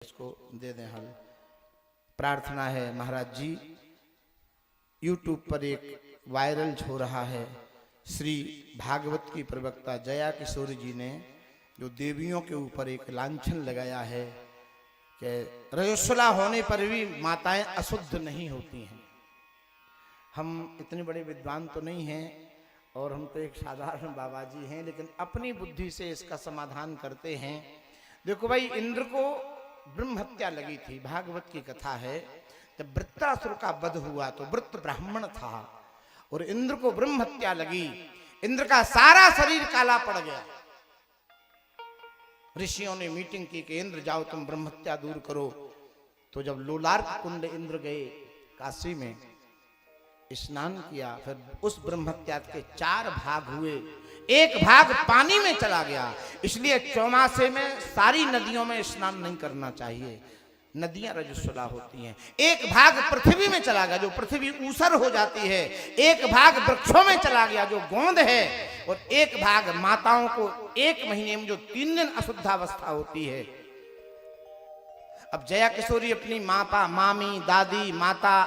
इसको दे दें हल। प्रार्थना है महाराज जी, यूट्यूब पर एक वायरल हो रहा है, श्री भागवत की प्रवक्ता जया किशोर जी ने जो देवियों के ऊपर एक लांछन लगाया है कि रजस्वला होने पर भी माताएं अशुद्ध नहीं होती हैं। हम इतने बड़े विद्वान तो नहीं हैं और हम तो एक साधारण बाबा जी हैं, लेकिन अपनी बुद्धि से इसका समाधान करते हैं। देखो भाई, इंद्र को ब्रह्म हत्या लगी थी, भागवत की कथा है। जब वृत्रासुर का वध हुआ तो वृत्र ब्राह्मण था और इंद्र को ब्रह्म हत्या लगी, इंद्र का सारा शरीर काला पड़ गया। ऋषियों ने मीटिंग की कि इंद्र जाओ तुम ब्रह्म हत्या दूर करो। तो जब लोलार्क कुंड इंद्र गए काशी में, स्नान किया, फिर उस ब्रह्म हत्या के 4 भाग हुए, एक भाग पानी में चला गया। इसलिए चौमासे में सारी नदियों में स्नान नहीं करना चाहिए, नदियां रजस्वला होती हैं। एक भाग पृथ्वी में चला गया, जो पृथ्वी ऊसर हो जाती है। एक भाग वृक्षों में चला गया, जो गोंद है। और एक भाग माताओं को 1 महीने में जो 3 दिन अशुद्धावस्था होती है। अब जया किशोरी अपनी माता, मामी, दादी, माता,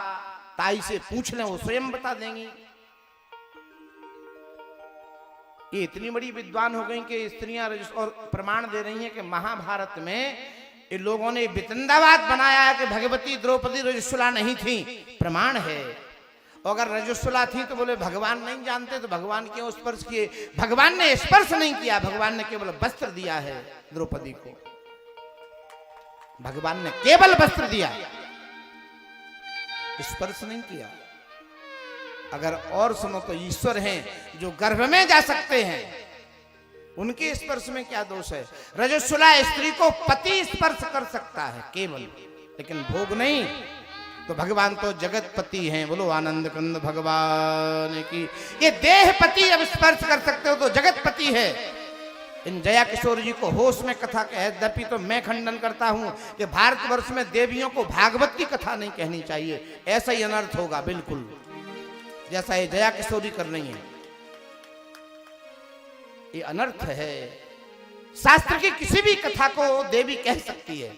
ताई से पूछ लें, वो स्वयं बता देंगी। ये इतनी बड़ी विद्वान हो गई कि स्त्रियां और प्रमाण दे रही हैं कि महाभारत में इन लोगों ने वितंडावाद बनाया है कि भगवती द्रौपदी रजस्वला नहीं थी। प्रमाण है। और अगर रजस्वला थी तो बोले भगवान नहीं जानते, तो भगवान क्यों स्पर्श किए? भगवान ने स्पर्श नहीं किया, भगवान ने केवल वस्त्र दिया है द्रौपदी को। भगवान ने केवल वस्त्र दिया, स्पर्श नहीं किया। अगर और सुनो तो ईश्वर हैं जो गर्भ में जा सकते हैं, उनके स्पर्श में क्या दोष है? रजस्वला स्त्री को पति स्पर्श कर सकता है केवल, लेकिन भोग नहीं। तो भगवान तो जगत पति हैं, बोलो आनंद कंद भगवान की। ये देह पति जब स्पर्श कर सकते हो तो जगत पति है। इन जया किशोर जी को होश में कथा कहे, यद्यपि तो मैं खंडन करता हूं कि भारतवर्ष में देवियों को भागवत की कथा नहीं कहनी चाहिए। ऐसा ही अनर्थ होगा बिल्कुल, जैसा ये जया किशोरी कर रही है। ये अनर्थ है। शास्त्र की किसी भी कथा को देवी कह सकती है,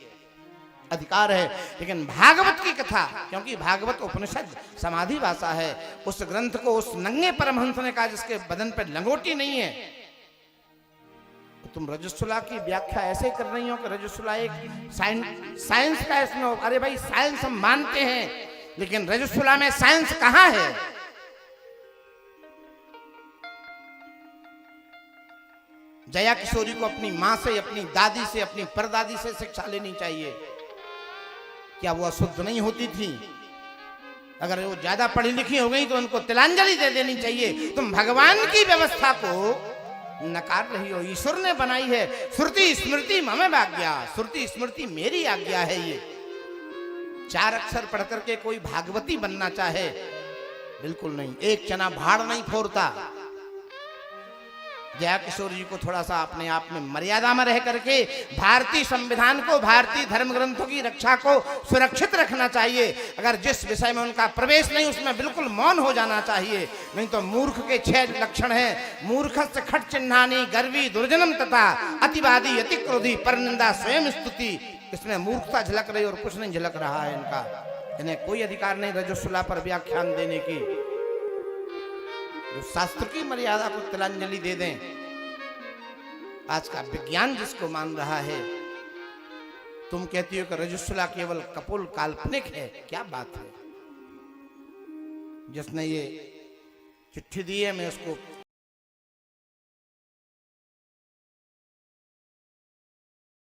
अधिकार है, लेकिन भागवत की कथा, क्योंकि भागवत उपनिषद समाधि भाषा है, उस ग्रंथ को उस नंगे परमहंस ने कहा जिसके बदन पर लंगोटी नहीं है। तो तुम रजस्वला की व्याख्या ऐसे कर रही हो कि रजस्वला एक साइंस का इसमें हो। अरे भाई, साइंस हम मानते हैं, लेकिन रजस्वला में साइंस कहां है? जया किशोरी को अपनी मां से, अपनी दादी से, अपनी परदादी से शिक्षा लेनी चाहिए। क्या वो अशुद्ध नहीं होती थी? अगर वो ज्यादा पढ़ी लिखी हो गई तो उनको तिलांजलि दे देनी चाहिए। तुम भगवान की व्यवस्था को नकार रही हो। ईश्वर ने बनाई है। श्रुति स्मृति मम आज्ञा, श्रुति स्मृति मेरी आज्ञा है। ये 4 अक्षर पढ़ करके कोई भागवती बनना चाहे, बिल्कुल नहीं। एक चना भाड़ नहीं फोड़ता। जया किशोर जी को थोड़ा सा अपने आप में मर्यादा में रह करके भारतीय संविधान को, भारतीय धर्म ग्रंथों की रक्षा को सुरक्षित रखना चाहिए। अगर जिस विषय में उनका प्रवेश नहीं, उसमें बिल्कुल मौन हो जाना चाहिए। नहीं तो मूर्ख के 6 लक्षण हैं। मूर्खस्य खट चिन्हानि, गर्वी दुर्जनम तथा अतिवादी अति क्रोधी परनिंदा स्वयं स्तुति। इसमें मूर्खता झलक रही और कुछ नहीं झलक रहा है इनका। इन्हें कोई अधिकार नहीं रजस्वला पर व्याख्यान देने की। जो शास्त्र की मर्यादा को तिलांजलि दे दें। आज का विज्ञान जिसको मान रहा है, तुम कहती हो कि रजस्वला केवल कपोल काल्पनिक है। क्या बात है? जिसने ये चिट्ठी दी है, मैं उसको